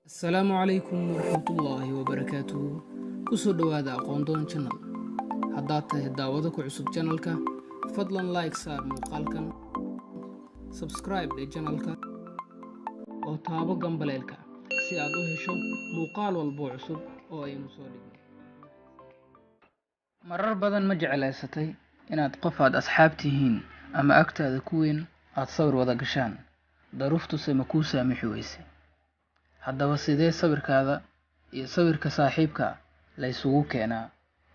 Asalaamu calaykum waraxmatullaahi wabarakaatuhu. Kusoo dhawaada aqoon-doon channel. Haddaad tahay daawado ku cusub channelka, fadlan like saar muuqaalkan, subscribe dhe channelka oo taabo gambaleelka si aad u hesho muuqaal walbo cusub oo aynu soo dhigno. Marar badan ma jeclaysatay inaad qof aad asxaab tihiin ama agtaada ku weyn aad sawir wada gashaan, daruuftuse ma kuu saamixi weyse. Haddaba sidee sawirkaada iyo sawirka saaxiibka la isugu keenaa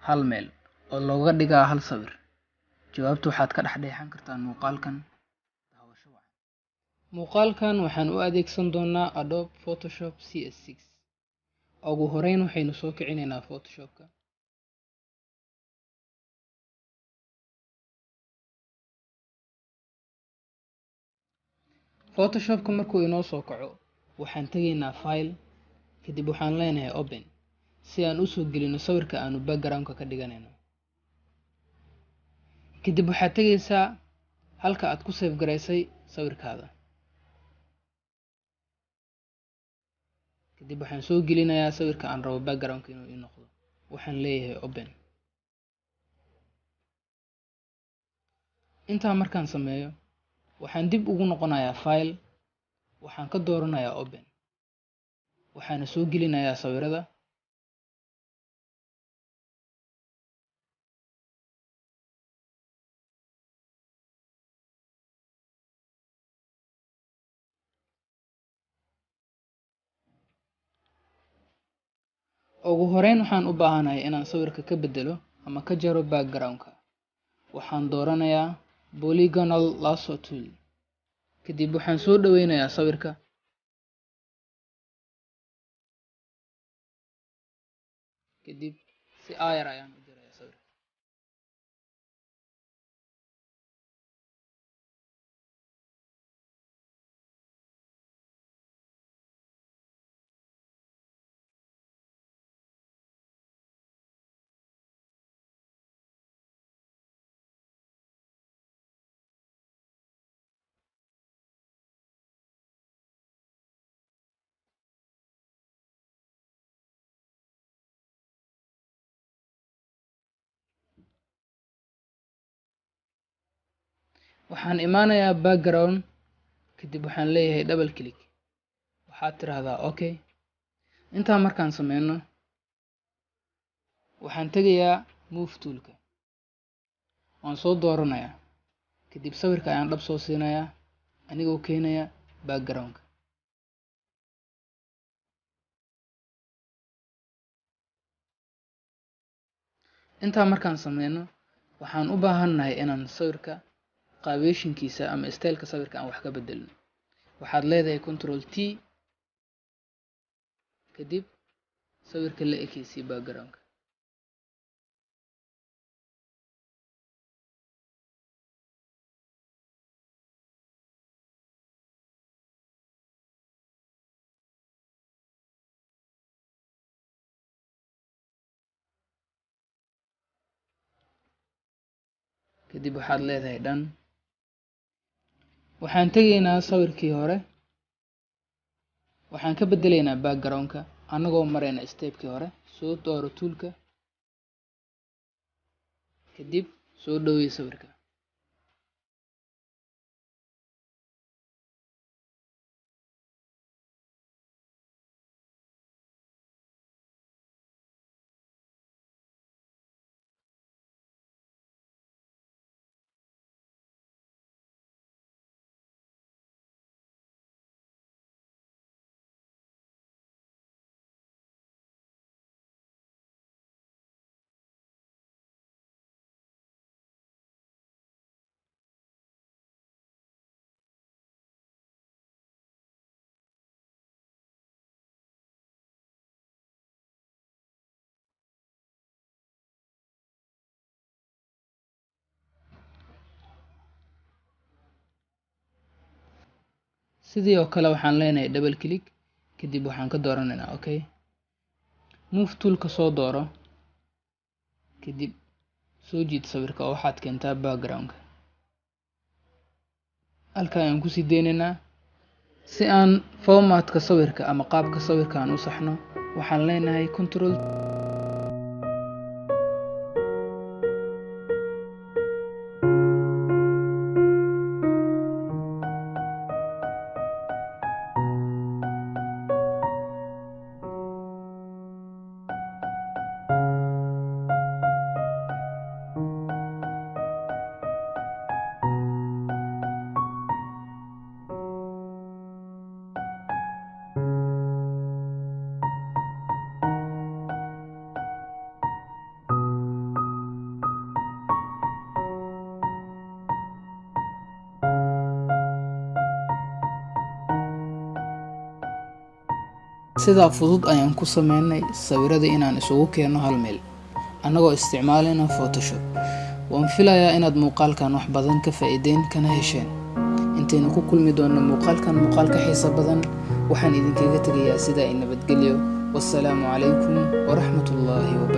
hal meel oo looga dhigaa hal sawir? Jawaabtu waxaad ka dhexdheexan kartaan muuqaalkan. Daawasho wacan. Muuqaalkan waxaan u adeegsan doonaa Adobe Photoshop CS6. Ugu horeyn waxaynu soo kicinaynaa Photoshopka. Photoshopka markuu inoo soo kaco, waxaan tegaynaa file, kadib waxaan leenahay open si aan u soo gelino sawirka aanu background-ka ka dhiganayno. Kadib waxaad tegaysaa halka aad ku save garaysay sawirkaada. Kadib waxaan soo gelinayaa sawirka aan rabo background-ka inuu ii noqdo. Waxaan leeyahay open. Intaa markaan sameeyo, waxaan dib ugu noqonayaa file, waxaan ka dooranayaa open. Waxaana soo gelinayaa sawirada. Ugu horeyn waxaan u baahanahay inaan sawirka ka bedelo ama ka jaro background-ka. Waxaan dooranayaa polygonal lasso tool. Kadib waxaan soo dhaweynayaa sawirka. Kadib si aayar ayaan u jarayaa sawirka. Waxaan imaanayaa background, kadib waxaan leeyahay double click. Waxaad tiraahdaa okay. Intaa markaan sameyno, waxaan tegayaa move tool-ka. Waan soo dooranayaa. Kadib sawirka ayaan dhab soo siinayaa anigoo keenaya background-ka. Intaa markaan sameyno, waxaan u baahannahay inaan sawirka qaabeyshinkiisa ama style-ka sawirka aan wax ka bedelno. Waxaad leedahay Control T, kadib sawirka la ekeysii background-ka. Kadib waxaad leedahay done. Waxaan tegaynaa sawirkii hore. Waxaan ka bedelaynaa background-ka anagoo marayna step-kii hore. Soo dooro tool-ka. Kadib soo dhaweey sawirka. Sidii oo kale waxaan leenahay double click. Kadib waxaan ka dooranaynaa okay. Move tool-ka soo dooro. Kadib soo jiid sawirka oo waxaad keentaa background-ka. Halka ayaan ku sii deynaynaa. si aan formatka sawirka ama qaabka sawirka aan u saxno waxaan leenahay control sidaa fudud ayaan ku sameynay sawirada inaan isugu keeno hal meel anagoo isticmaalina Photoshop. waan filayaa inaad muuqaalkan wax badan ka faa'iideen kana hesheen. intaynu ku kulmi doonno muuqaalka xiiso badan waxaan idinkaga tagayaa sidaa in nabadgelyo. wassalaamu calaykum waraxmatullaahi wabarakaatuh.